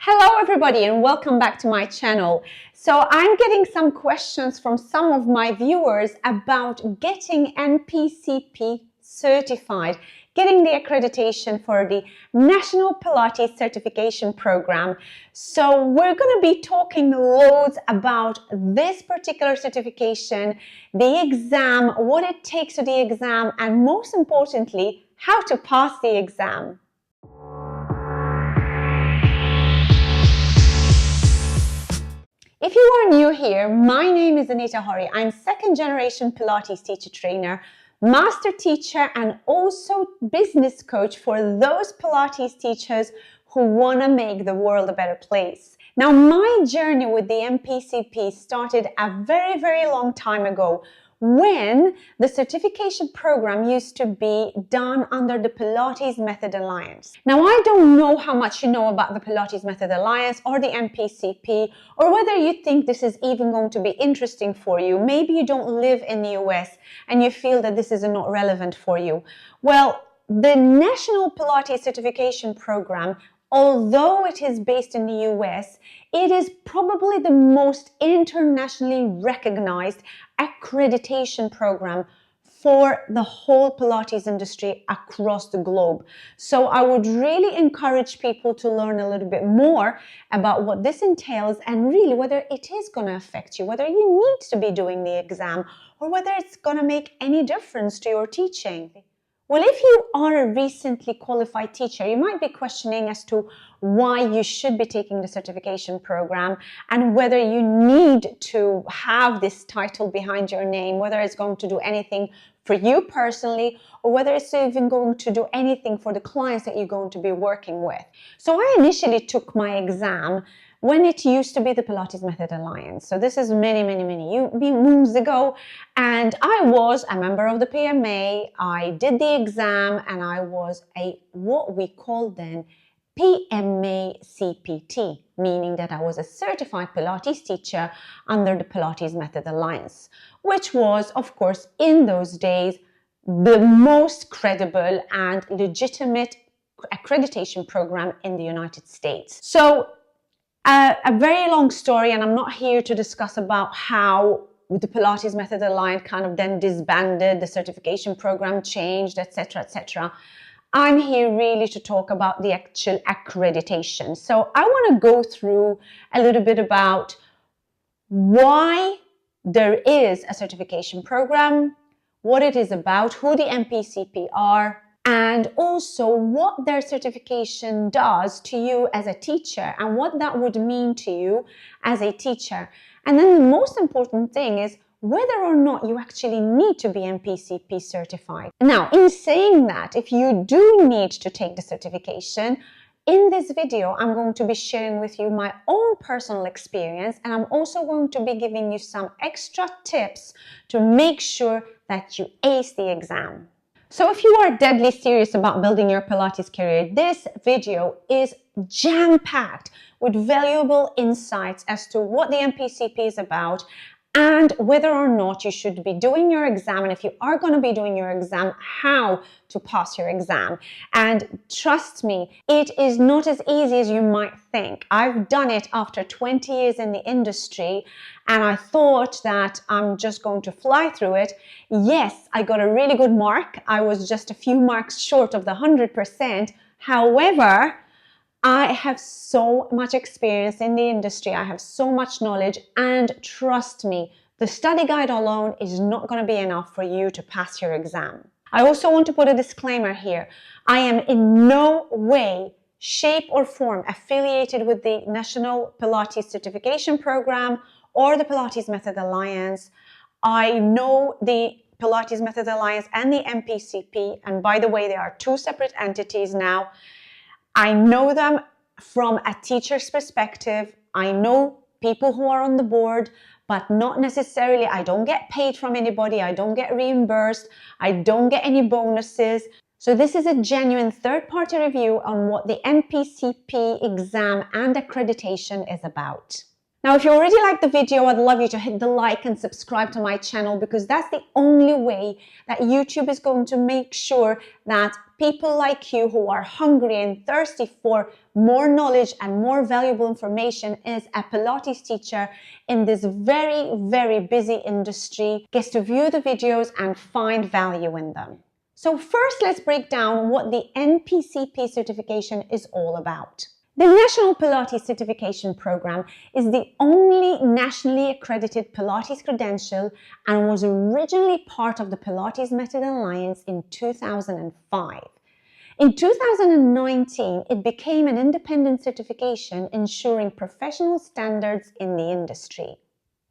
Hello everybody and welcome back to my channel. So I'm getting some questions from some of my viewers about getting NPCP certified, getting the accreditation for the National Pilates Certification Program. So we're going to be talking loads about this particular certification, the exam, what it takes to the exam, and most importantly, how to pass the exam. If you are new here, my name is Anita Horry. I'm second generation Pilates teacher trainer, master teacher, and also business coach for those Pilates teachers who want to make the world a better place. Now, my journey with the NPCP started a very, very long time ago when the certification program used to be done under the Pilates Method Alliance. Now, I don't know how much you know about the Pilates Method Alliance or the NPCP, or whether you think this is even going to be interesting for you. Maybe you don't live in the US and you feel that this is not relevant for you. Well, the National Pilates Certification Program, although it is based in the US, it is probably the most internationally recognized accreditation program for the whole Pilates industry across the globe. So I would really encourage people to learn a little bit more about what this entails and really whether it is going to affect you, whether you need to be doing the exam or whether it's going to make any difference to your teaching. Well, if you are a recently qualified teacher, you might be questioning as to why you should be taking the certification program and whether you need to have this title behind your name, whether it's going to do anything for you personally or whether it's even going to do anything for the clients that you're going to be working with. So I initially took my exam when it used to be the Pilates Method Alliance. So this is many moons ago, and I was a member of the PMA. I did the exam and I was what we called then PMA-NCPT, meaning that I was a certified Pilates teacher under the Pilates Method Alliance, which was, of course, in those days, the most credible and legitimate accreditation program in the United States. So a very long story, and I'm not here to discuss about how the Pilates Method Alliance kind of then disbanded, the certification program changed, etc., etc. I'm here really to talk about the actual accreditation. So I want to go through a little bit about why there is a certification program, what it is about, who the NPCP are, and also what their certification does to you as a teacher and what that would mean to you as a teacher. And then the most important thing is whether or not you actually need to be NPCP certified. Now, in saying that, if you do need to take the certification, in this video, I'm going to be sharing with you my own personal experience, and I'm also going to be giving you some extra tips to make sure that you ace the exam. So if you are deadly serious about building your Pilates career, this video is jam-packed with valuable insights as to what the NPCP is about and whether or not you should be doing your exam, and if you are going to be doing your exam, how to pass your exam. And trust me, it is not as easy as you might think. I've done it after 20 years in the industry, and I thought that I'm just going to fly through it. Yes, I got a really good mark. I was just a few marks short of the 100%. However, I have so much experience in the industry. I have so much knowledge, and trust me, the study guide alone is not going to be enough for you to pass your exam. I also want to put a disclaimer here. I am in no way, shape or form affiliated with the National Pilates Certification Program or the Pilates Method Alliance. I know the Pilates Method Alliance and the NPCP, and by the way, they are two separate entities now. I know them from a teacher's perspective. I know people who are on the board, but not necessarily. I don't get paid from anybody. I don't get reimbursed. I don't get any bonuses. So this is a genuine third-party review on what the NPCP exam and accreditation is about. Now, if you already liked the video, I'd love you to hit the like and subscribe to my channel, because that's the only way that YouTube is going to make sure that people like you who are hungry and thirsty for more knowledge and more valuable information as a Pilates teacher in this very, very busy industry gets to view the videos and find value in them. So first, let's break down what the NPCP certification is all about. The National Pilates Certification Program is the only nationally accredited Pilates credential and was originally part of the Pilates Method Alliance in 2005. In 2019, it became an independent certification ensuring professional standards in the industry.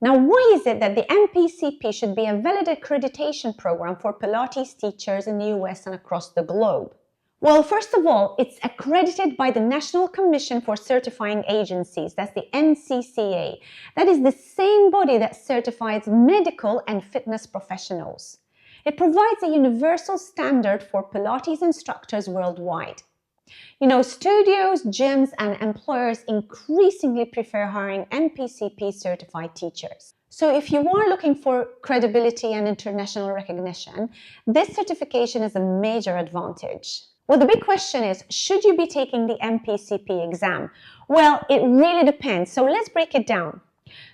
Now, why is it that the NPCP should be a valid accreditation program for Pilates teachers in the US and across the globe? Well, first of all, it's accredited by the National Commission for Certifying Agencies, that's the NCCA. That is the same body that certifies medical and fitness professionals. It provides a universal standard for Pilates instructors worldwide. You know, studios, gyms, and employers increasingly prefer hiring NPCP certified teachers. So if you are looking for credibility and international recognition, this certification is a major advantage. Well, the big question is, should you be taking the NPCP exam? Well, it really depends. So let's break it down.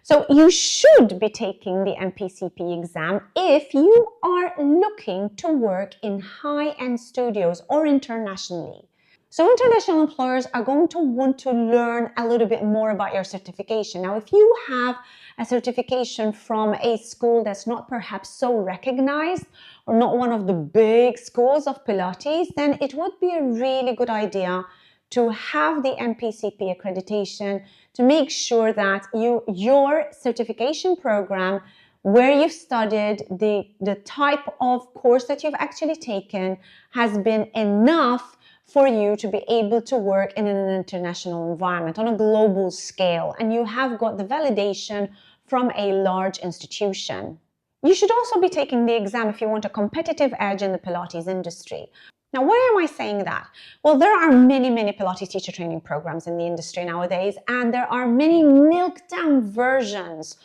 So you should be taking the NPCP exam if you are looking to work in high-end studios or internationally. So international employers are going to want to learn a little bit more about your certification. Now, if you have a certification from a school that's not perhaps so recognized or not one of the big schools of Pilates, then it would be a really good idea to have the NPCP accreditation to make sure that your certification program, where you've studied, the type of course that you've actually taken has been enough for you to be able to work in an international environment on a global scale, and you have got the validation from a large institution. You should also be taking the exam if you want a competitive edge in the Pilates industry. Now, why am I saying that? Well, there are many Pilates teacher training programs in the industry nowadays, and there are many milk-down versions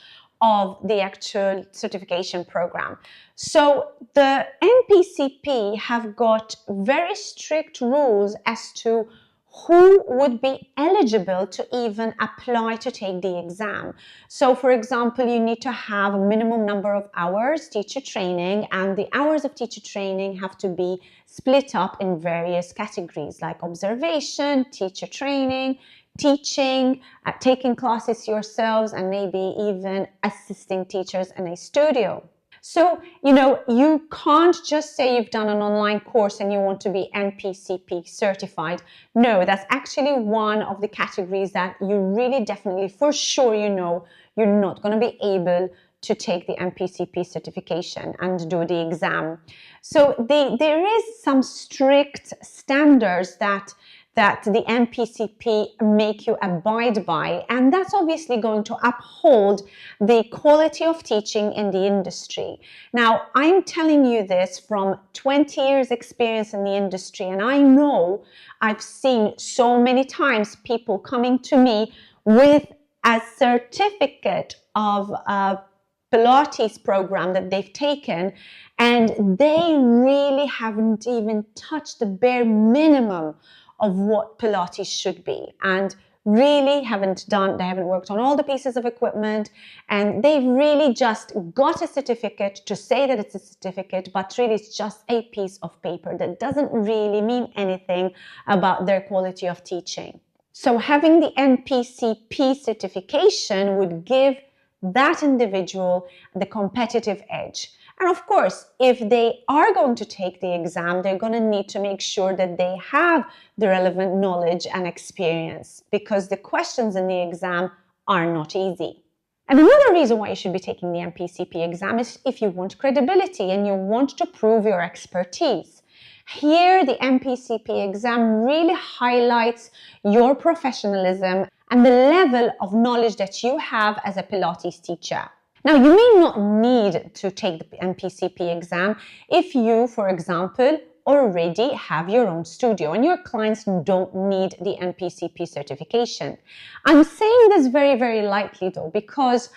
of the actual certification program. So the NPCP have got very strict rules as to who would be eligible to even apply to take the exam. So for example, you need to have a minimum number of hours teacher training, and the hours of teacher training have to be split up in various categories like observation, teacher training, teaching, taking classes yourselves, and maybe even assisting teachers in a studio. So, you know, you can't just say you've done an online course and you want to be NPCP certified. No, that's actually one of the categories that you really definitely, for sure, you know, you're not going to be able to take the NPCP certification and do the exam. So there is some strict standards that the NPCP make you abide by, and that's obviously going to uphold the quality of teaching in the industry. Now, I'm telling you this from 20 years experience in the industry, and I know I've seen so many times people coming to me with a certificate of a Pilates program that they've taken, and they really haven't even touched the bare minimum of what Pilates should be, and really they haven't worked on all the pieces of equipment, and they've really just got a certificate to say that it's a certificate, but really it's just a piece of paper that doesn't really mean anything about their quality of teaching. So having the NPCP certification would give that individual the competitive edge. And of course, if they are going to take the exam, they're going to need to make sure that they have the relevant knowledge and experience, because the questions in the exam are not easy. And another reason why you should be taking the NPCP exam is if you want credibility and you want to prove your expertise. Here, the NPCP exam really highlights your professionalism and the level of knowledge that you have as a Pilates teacher. Now, you may not need to take the NPCP exam if you, for example, already have your own studio and your clients don't need the NPCP certification. I'm saying this very, very lightly though, because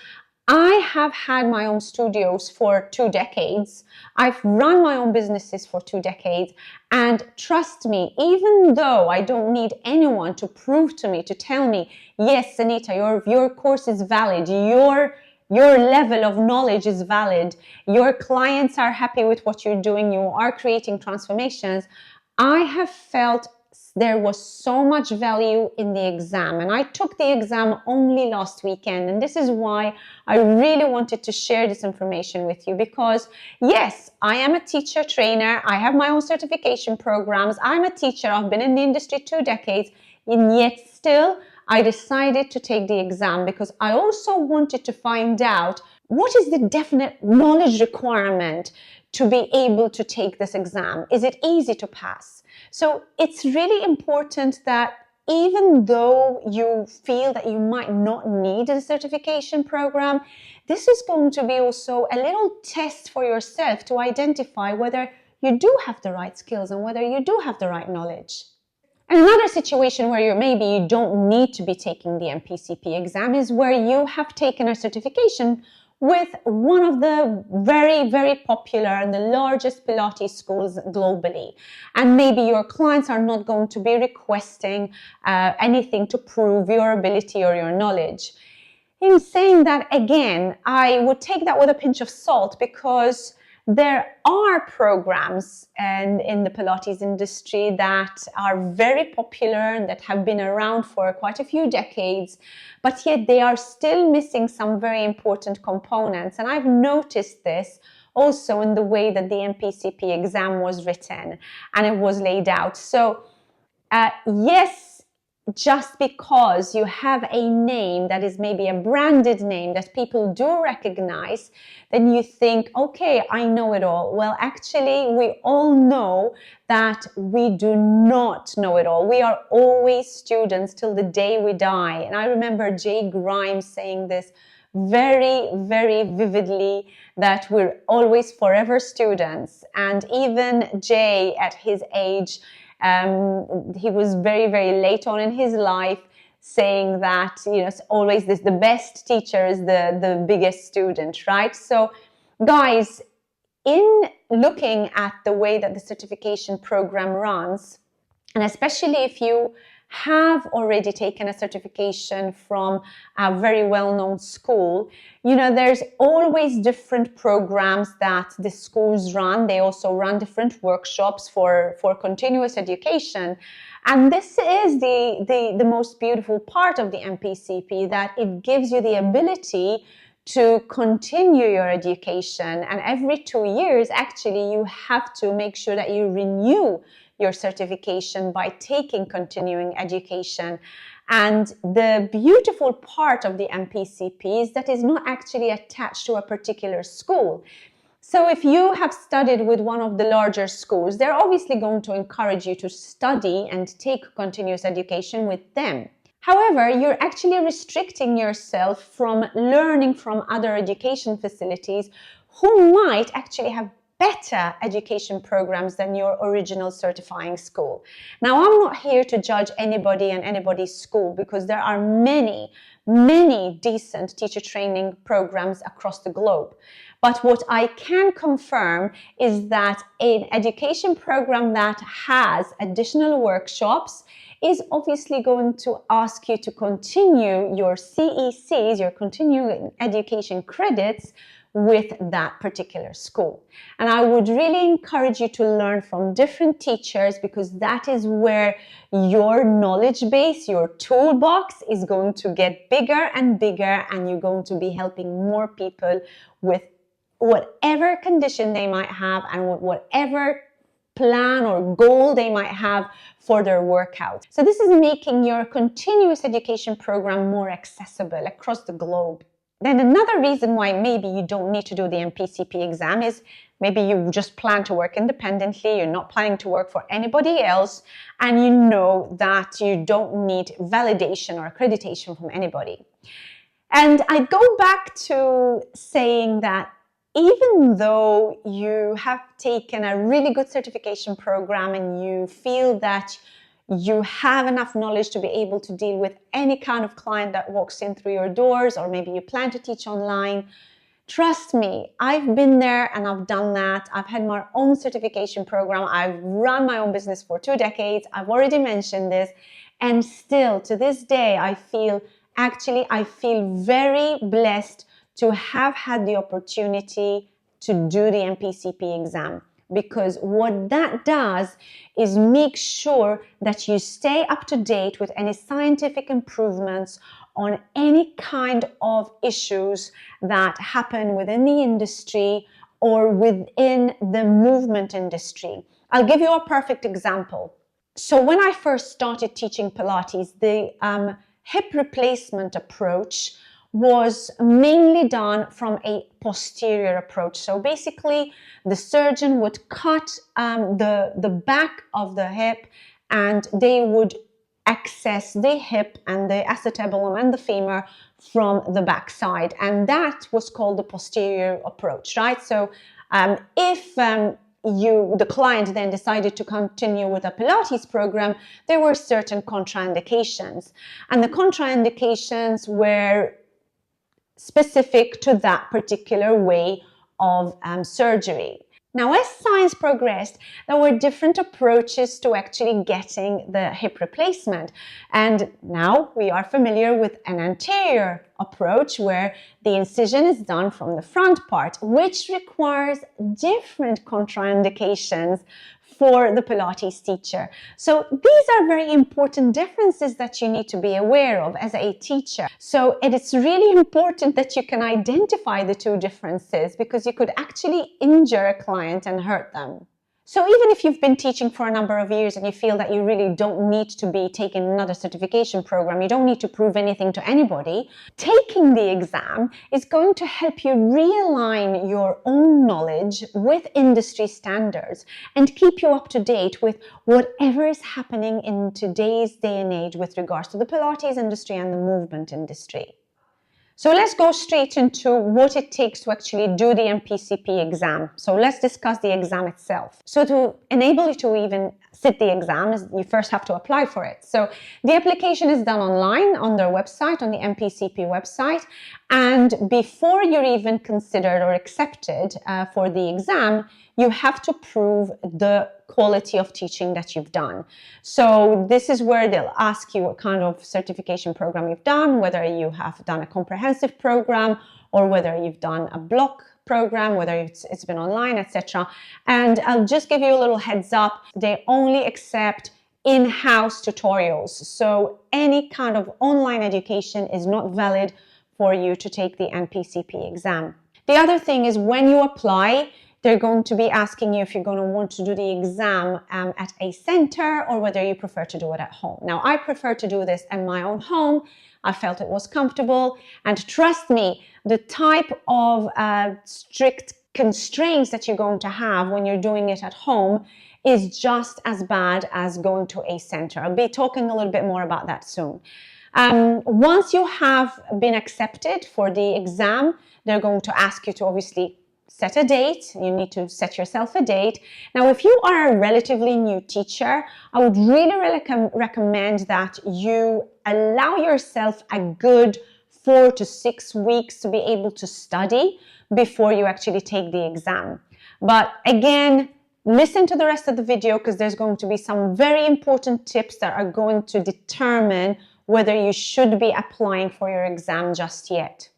I have had my own studios for 2 decades. I've run my own businesses for 2 decades. And trust me, even though I don't need anyone to prove to me, to tell me, yes, Anita, your course is valid, your level of knowledge is valid, your clients are happy with what you're doing, you are creating transformations, I have felt there was so much value in the exam. And I took the exam only last weekend. And this is why I really wanted to share this information with you, because yes, I am a teacher trainer. I have my own certification programs. I'm a teacher. I've been in the industry 2 decades, and yet still I decided to take the exam because I also wanted to find out what is the definite knowledge requirement to be able to take this exam. Is it easy to pass? So it's really important that even though you feel that you might not need a certification program, this is going to be also a little test for yourself to identify whether you do have the right skills and whether you do have the right knowledge. And another situation where maybe you don't need to be taking the NPCP exam is where you have taken a certification with one of the very, very popular and the largest Pilates schools globally. And maybe your clients are not going to be requesting anything to prove your ability or your knowledge. In saying that, again, I would take that with a pinch of salt, because there are programs in the Pilates industry that are very popular and that have been around for quite a few decades, but yet they are still missing some very important components. And I've noticed this also in the way that the NPCP exam was written and it was laid out. So yes, just because you have a name that is maybe a branded name that people do recognize, then you think, okay, I know it all. Well, actually, we all know that we do not know it all. We are always students till the day we die. And I remember Jay Grimes saying this very, very vividly, that we're always forever students. And even Jay, at his age, he was very, very late on in his life, saying that, you know, it's always the best teacher is the biggest student, right? So guys, in looking at the way that the certification program runs, and especially if you have already taken a certification from a very well-known school, you know, there's always different programs that the schools run. They also run different workshops for continuous education. And this is the most beautiful part of the NPCP, that it gives you the ability to continue your education. And every 2 years, actually, you have to make sure that you renew your certification by taking continuing education. And the beautiful part of the NPCP is that it's not actually attached to a particular school. So if you have studied with one of the larger schools, they're obviously going to encourage you to study and take continuous education with them. However, you're actually restricting yourself from learning from other education facilities who might actually have better education programs than your original certifying school. Now, I'm not here to judge anybody and anybody's school, because there are many, many decent teacher training programs across the globe. But what I can confirm is that an education program that has additional workshops is obviously going to ask you to continue your CECs, your continuing education credits, with that particular school. And I would really encourage you to learn from different teachers, because that is where your knowledge base, your toolbox is going to get bigger and bigger, and you're going to be helping more people with whatever condition they might have and with whatever plan or goal they might have for their workout. So this is making your continuous education program more accessible across the globe. Then another reason why maybe you don't need to do the NPCP exam is maybe you just plan to work independently, you're not planning to work for anybody else, and you know that you don't need validation or accreditation from anybody. And I go back to saying that even though you have taken a really good certification program and you feel that you have enough knowledge to be able to deal with any kind of client that walks in through your doors, or maybe you plan to teach online, trust me, I've been there and I've done that. I've had my own certification program. I've run my own business for 2 decades. I've already mentioned this. And still, to this day, I feel very blessed to have had the opportunity to do the NPCP exam. Because what that does is make sure that you stay up to date with any scientific improvements on any kind of issues that happen within the industry or within the movement industry. I'll give you a perfect example. So when I first started teaching Pilates, the hip replacement approach was mainly done from a posterior approach. So basically, the surgeon would cut the back of the hip, and they would access the hip and the acetabulum and the femur from the back side. And that was called the posterior approach, right? So if the client then decided to continue with a Pilates program, there were certain contraindications. And the contraindications were specific to that particular way of surgery. Now, as science progressed, there were different approaches to actually getting the hip replacement. And now we are familiar with an anterior approach where the incision is done from the front part, which requires different contraindications for the Pilates teacher. So these are very important differences that you need to be aware of as a teacher. So it is really important that you can identify the two differences, because you could actually injure a client and hurt them. So even if you've been teaching for a number of years and you feel that you really don't need to be taking another certification program, you don't need to prove anything to anybody, taking the exam is going to help you realign your own knowledge with industry standards and keep you up to date with whatever is happening in today's day and age with regards to the Pilates industry and the movement industry. So let's go straight into what it takes to actually do the NPCP exam. So let's discuss the exam itself. So to enable you to even sit the exam, you first have to apply for it. So the application is done online on their website, on the NPCP website. And before you're even considered or accepted for the exam, you have to prove the quality of teaching that you've done. So this is where they'll ask you what kind of certification program you've done, whether you have done a comprehensive program or whether you've done a block program, whether it's been online, etc. And I'll just give you a little heads up. They only accept in-house tutorials. So any kind of online education is not valid for you to take the NPCP exam. The other thing is, when you apply, they're going to be asking you if you're going to want to do the exam at a center or whether you prefer to do it at home. Now, I prefer to do this in my own home. I felt it was comfortable. And trust me, the type of strict constraints that you're going to have when you're doing it at home is just as bad as going to a center. I'll be talking a little bit more about that soon. Once you have been accepted for the exam, they're going to ask you to obviously set a date. You need to set yourself a date. Now, if you are a relatively new teacher, I would really recommend that you allow yourself a good 4 to 6 weeks to be able to study before you actually take the exam. But again, listen to the rest of the video, because there's going to be some very important tips that are going to determine whether you should be applying for your exam just yet.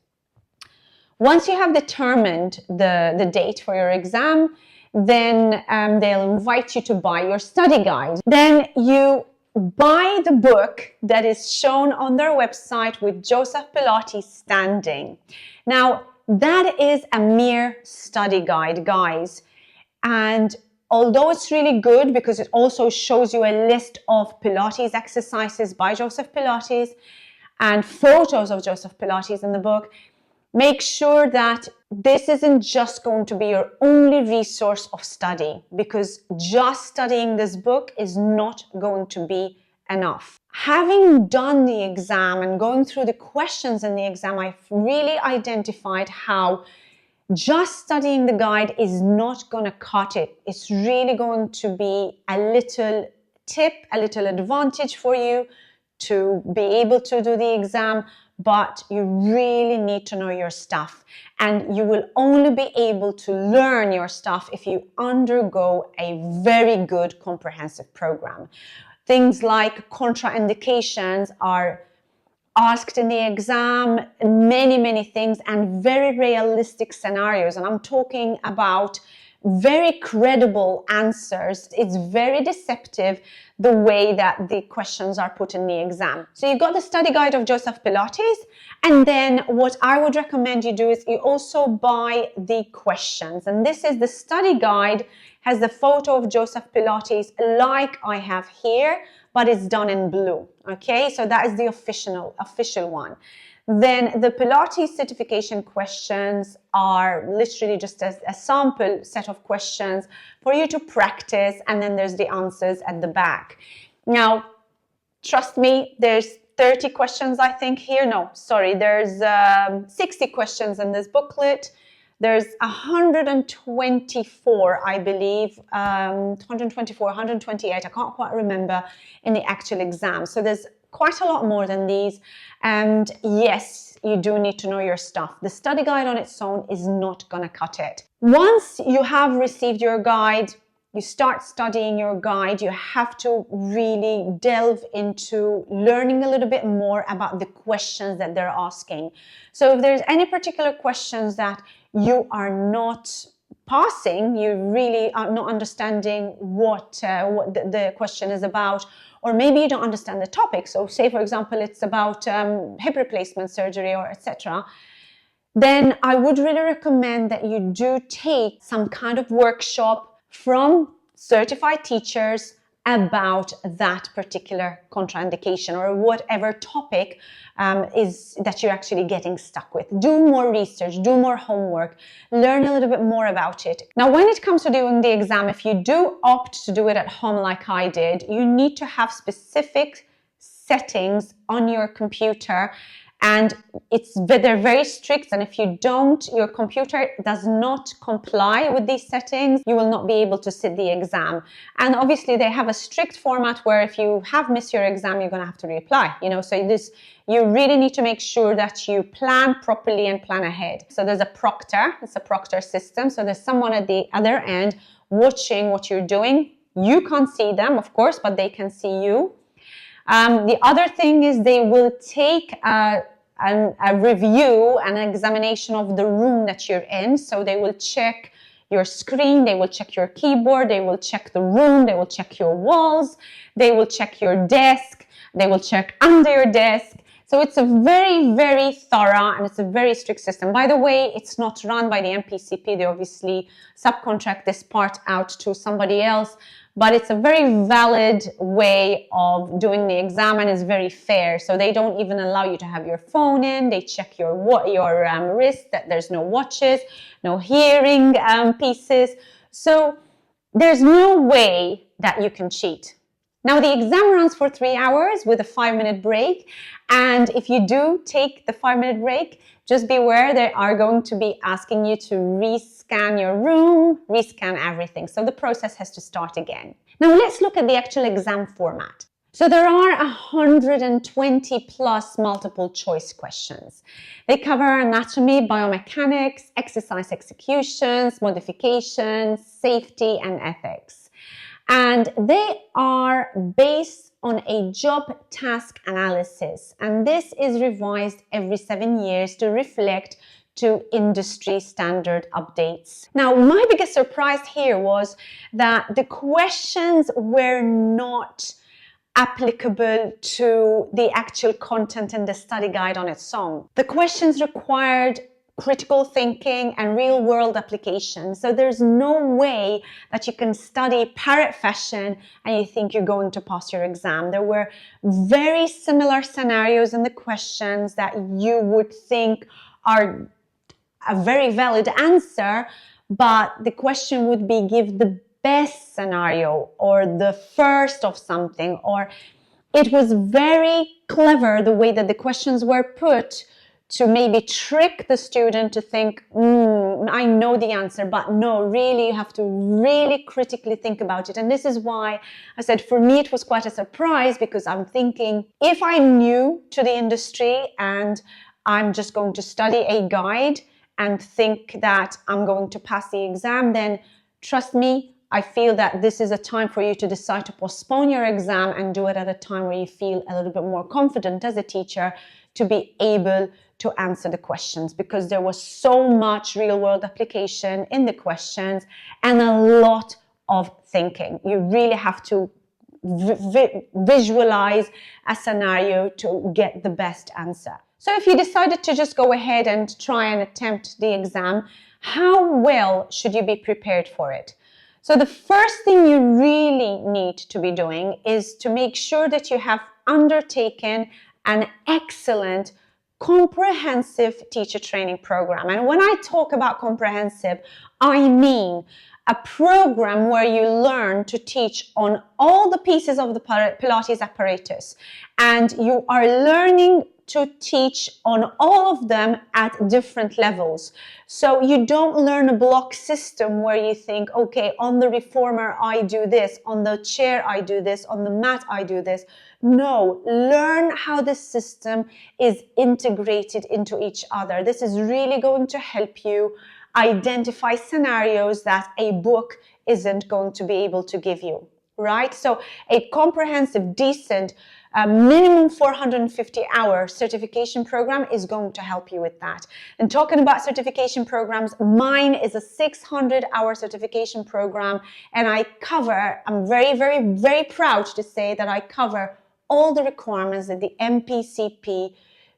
Once you have determined the date for your exam, then they'll invite you to buy your study guide. Then you buy the book that is shown on their website with Joseph Pilates standing. Now, that is a mere study guide, guys. And although it's really good because it also shows you a list of Pilates exercises by Joseph Pilates and photos of Joseph Pilates in the book, make sure that this isn't just going to be your only resource of study, because just studying this book is not going to be enough. Having done the exam and going through the questions in the exam, I've really identified how just studying the guide is not going to cut it. It's really going to be a little tip, a little advantage for you to be able to do the exam, but you really need to know your stuff. And you will only be able to learn your stuff if you undergo a very good comprehensive program. Things like contraindications are asked in the exam, many things, and very realistic scenarios. And I'm talking about very credible answers. It's very deceptive the way that the questions are put in the exam. So you've got the study guide of Joseph Pilates, and then what I would recommend you do is you also buy the questions. And this is the study guide, has the photo of Joseph Pilates like I have here, but it's done in blue. Okay, so that is the official one. Then the Pilates certification questions are literally just a sample set of questions for you to practice, and then there's the answers at the back. Now, trust me, there's 30 questions, I think, here. No, sorry, there's 60 questions in this booklet. There's 124, I believe, 124, 128, I can't quite remember, in the actual exam. So there's quite a lot more than these. And yes, you do need to know your stuff. The study guide on its own is not going to cut it. Once you have received your guide, you start studying your guide, you have to really delve into learning a little bit more about the questions that they're asking. So if there's any particular questions that you are not passing, you really are not understanding what the question is about, or maybe you don't understand the topic. So say, for example, it's about hip replacement surgery or etc. Then I would really recommend that you do take some kind of workshop from certified teachers about that particular contraindication or whatever topic is that you're actually getting stuck with. Do more research, do more homework, learn a little bit more about it. Now, when it comes to doing the exam, if you do opt to do it at home like I did, you need to have specific settings on your computer, and they're very strict, and if you don't, your computer does not comply with these settings, you will not be able to sit the exam. And obviously they have a strict format where if you have missed your exam, you're going to have to reapply, so you really need to make sure that you plan properly and plan ahead. So there's a proctor, it's a proctor system, so there's someone at the other end watching what you're doing. You can't see them, of course, but they can see you. The other thing is they will take a review, an examination of the room that you're in. So they will check your screen, they will check your keyboard, they will check the room, they will check your walls, they will check your desk, they will check under your desk. So it's a very thorough and it's a very strict system. By the way, it's not run by the NPCP. They obviously subcontract this part out to somebody else. But it's a very valid way of doing the exam and is very fair. So they don't even allow you to have your phone in. They check your wrist, that there's no watches, no hearing pieces. So there's no way that you can cheat. Now, the exam runs for 3 hours with a 5-minute break. And if you do take the 5-minute break, just be aware they are going to be asking you to rescan your room, rescan everything. So the process has to start again. Now let's look at the actual exam format. So there are 120 plus multiple choice questions. They cover anatomy, biomechanics, exercise executions, modifications, safety, and ethics. And they are based on a job task analysis, and this is revised every 7 years to reflect to industry standard updates. Now, my biggest surprise here was that the questions were not applicable to the actual content in the study guide on its own. The questions required critical thinking and real-world application. So there's no way that you can study parrot fashion and you think you're going to pass your exam. There were very similar scenarios in the questions that you would think are a very valid answer, but the question would be give the best scenario or the first of something, or it was very clever the way that the questions were put to maybe trick the student to think, I know the answer, but no, really, you have to really critically think about it. And this is why I said, for me, it was quite a surprise, because I'm thinking, if I'm new to the industry and I'm just going to study a guide and think that I'm going to pass the exam, then trust me, I feel that this is a time for you to decide to postpone your exam and do it at a time where you feel a little bit more confident as a teacher to be able to answer the questions, because there was so much real-world application in the questions and a lot of thinking. You really have to visualize a scenario to get the best answer. So if you decided to just go ahead and try and attempt the exam, how well should you be prepared for it? So the first thing you really need to be doing is to make sure that you have undertaken an excellent comprehensive teacher training program. And when I talk about comprehensive, I mean a program where you learn to teach on all the pieces of the Pilates apparatus, and you are learning to teach on all of them at different levels. So you don't learn a block system where you think, okay, on the reformer I do this, on the chair I do this, on the mat I do this. No, learn how the system is integrated into each other. This is really going to help you identify scenarios that a book isn't going to be able to give you, right? So a comprehensive, decent, minimum 450-hour certification program is going to help you with that. And talking about certification programs, mine is a 600-hour certification program, and I'm very, very, very proud to say that I cover all the requirements that the NPCP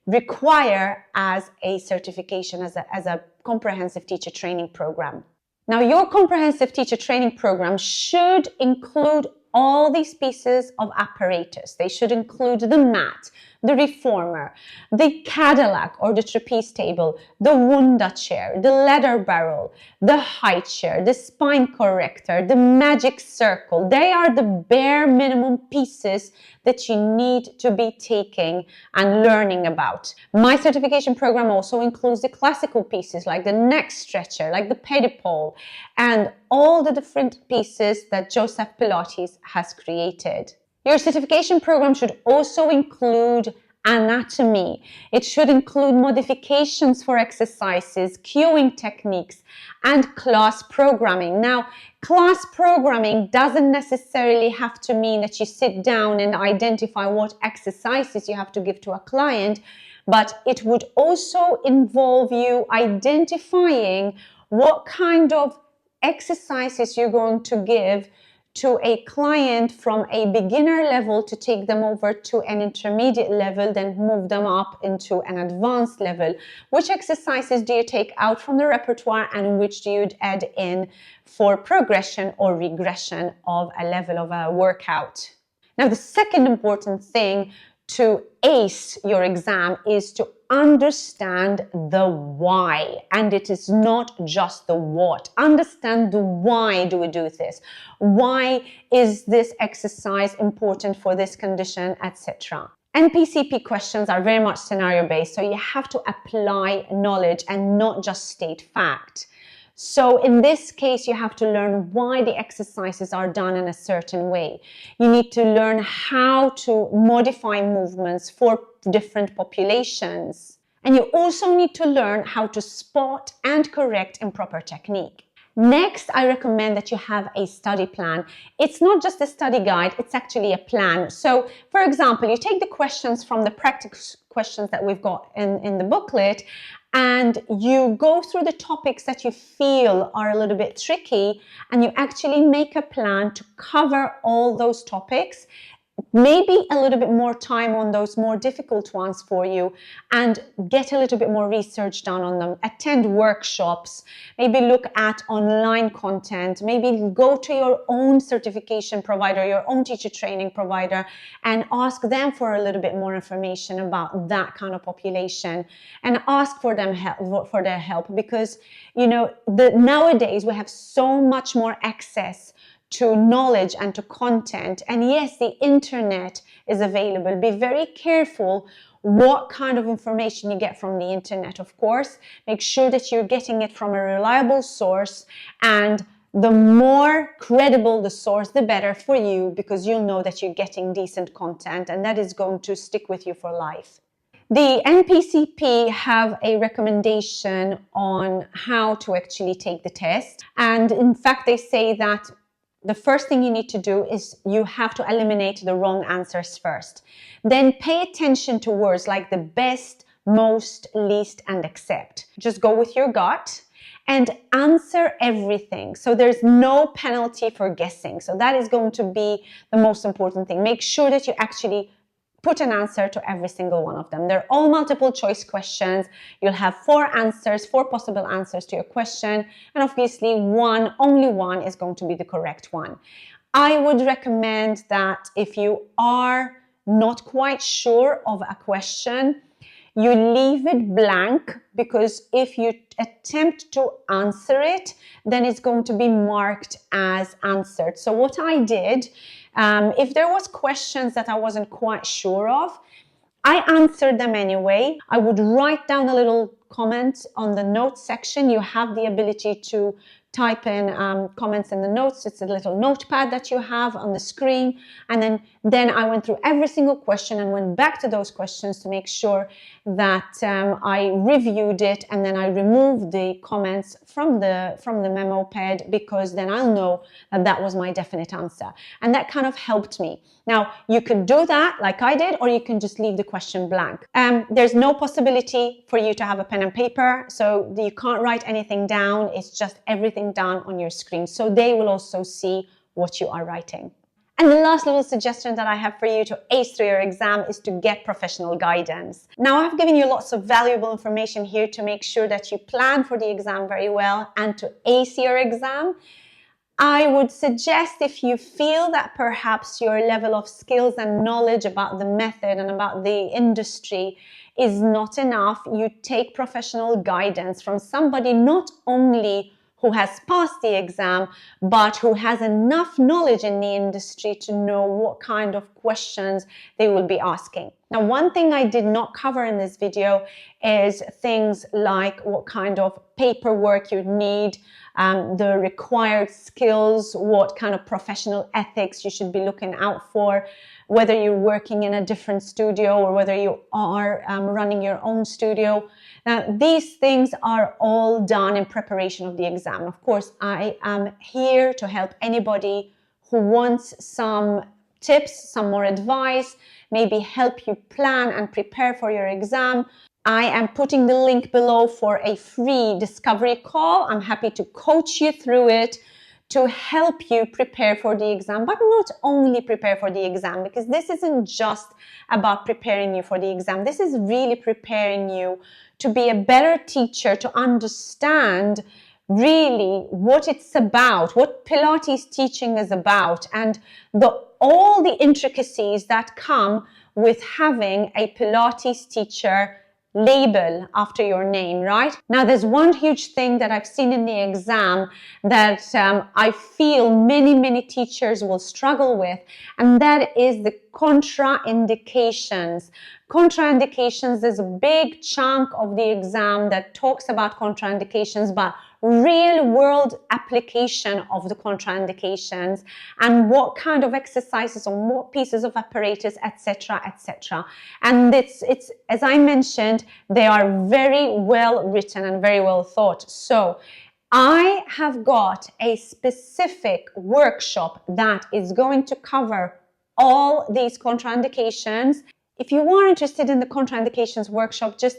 require as a certification, as a comprehensive teacher training program. Now, your comprehensive teacher training program should include all these pieces of apparatus. They should include the mat, the reformer, the Cadillac or the trapeze table, the Wunda chair, the leather barrel, the high chair, the spine corrector, the magic circle. They are the bare minimum pieces that you need to be taking and learning about. My certification program also includes the classical pieces like the neck stretcher, like the pedipole, and all the different pieces that Joseph Pilates has created. Your certification program should also include anatomy. It should include modifications for exercises, cueing techniques, and class programming. Now, class programming doesn't necessarily have to mean that you sit down and identify what exercises you have to give to a client, but it would also involve you identifying what kind of exercises you're going to give to a client from a beginner level to take them over to an intermediate level, then move them up into an advanced level. Which exercises do you take out from the repertoire and which do you add in for progression or regression of a level of a workout? Now, the second important thing to ace your exam is to understand the why, and it is not just the what. Understand the why do we do this? Why is this exercise important for this condition, etc. NPCP questions are very much scenario based, so you have to apply knowledge and not just state fact. So in this case, you have to learn why the exercises are done in a certain way. You need to learn how to modify movements for different populations. And you also need to learn how to spot and correct improper technique. Next, I recommend that you have a study plan. It's not just a study guide, it's actually a plan. So, for example, you take the questions from the practice questions that we've got in the booklet, and you go through the topics that you feel are a little bit tricky, and you actually make a plan to cover all those topics, maybe a little bit more time on those more difficult ones for you, and get a little bit more research done on them. Attend workshops, maybe look at online content, maybe go to your own certification provider, your own teacher training provider, and ask them for a little bit more information about that kind of population, and ask for their help, because nowadays we have so much more access to knowledge and to content. And yes, the internet is available. Be very careful what kind of information you get from the internet, of course. Make sure that you're getting it from a reliable source, and the more credible the source, the better for you, because you'll know that you're getting decent content, and that is going to stick with you for life. The NPCP have a recommendation on how to actually take the test. And in fact, they say that the first thing you need to do is you have to eliminate the wrong answers first. Then pay attention to words like the best, most, least, and except. Just go with your gut and answer everything. So there's no penalty for guessing. So that is going to be the most important thing. Make sure that you actually put an answer to every single one of them. They're all multiple choice questions. You'll have 4 answers, 4 possible answers to your question. And obviously only one is going to be the correct one. I would recommend that if you are not quite sure of a question, you leave it blank, because if you attempt to answer it, then it's going to be marked as answered. So what I did, if there was questions that I wasn't quite sure of, I answered them anyway. I would write down a little comment on the notes section. You have the ability to type in comments in the notes. It's a little notepad that you have on the screen. And then I went through every single question and went back to those questions to make sure that I reviewed it, and then I removed the comments from the memo pad, because then I'll know that that was my definite answer. And that kind of helped me. Now, you could do that like I did, or you can just leave the question blank. There's no possibility for you to have a pen and paper, so you can't write anything down. It's just everything done on your screen, so they will also see what you are writing. And the last little suggestion that I have for you to ace through your exam is to get professional guidance. Now, I've given you lots of valuable information here to make sure that you plan for the exam very well and to ace your exam. I would suggest, if you feel that perhaps your level of skills and knowledge about the method and about the industry is not enough, you take professional guidance from somebody not only who has passed the exam, but who has enough knowledge in the industry to know what kind of questions they will be asking. Now, one thing I did not cover in this video is things like what kind of paperwork you need, the required skills, what kind of professional ethics you should be looking out for, whether you're working in a different studio or whether you are running your own studio. Now, these things are all done in preparation of the exam. Of course, I am here to help anybody who wants some tips, some more advice, maybe help you plan and prepare for your exam. I am putting the link below for a free discovery call. I'm happy to coach you through it to help you prepare for the exam, but not only prepare for the exam, because this isn't just about preparing you for the exam. This is really preparing you to be a better teacher, to understand really what it's about, what Pilates teaching is about, and all the intricacies that come with having a Pilates teacher label after your name, right? Now, there's one huge thing that I've seen in the exam that I feel many teachers will struggle with, and that is the contraindications. Contraindications is a big chunk of the exam that talks about contraindications, but real world application of the contraindications and what kind of exercises on what pieces of apparatus, etc., etc. And it's as I mentioned, they are very well written and very well thought. So I have got a specific workshop that is going to cover all these contraindications. If you are interested in the contraindications workshop, just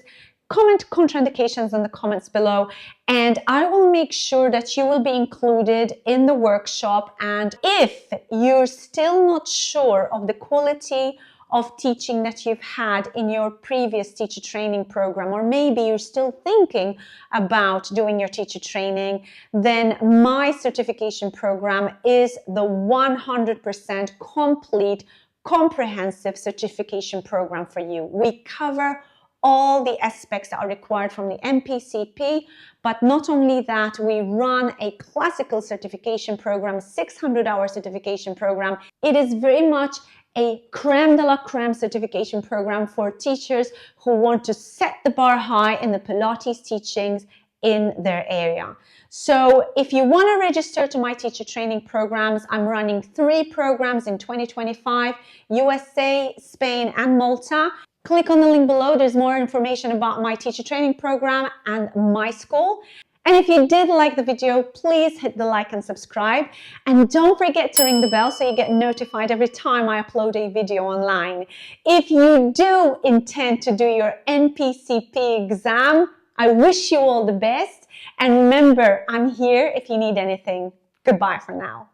comment contraindications in the comments below, and I will make sure that you will be included in the workshop. And if you're still not sure of the quality of teaching that you've had in your previous teacher training program, or maybe you're still thinking about doing your teacher training, then my certification program is the 100% complete comprehensive certification program for you. We cover all the aspects that are required from the NPCP. But not only that, we run a classical certification program, 600-hour certification program. It is very much a creme de la creme certification program for teachers who want to set the bar high in the Pilates teachings in their area. So if you want to register to my teacher training programs, I'm running 3 programs in 2025, USA, Spain, and Malta. Click on the link below. There's more information about my teacher training program and my school. And if you did like the video, please hit the like and subscribe. And don't forget to ring the bell so you get notified every time I upload a video online. If you do intend to do your NPCP exam, I wish you all the best. And remember, I'm here if you need anything. Goodbye for now.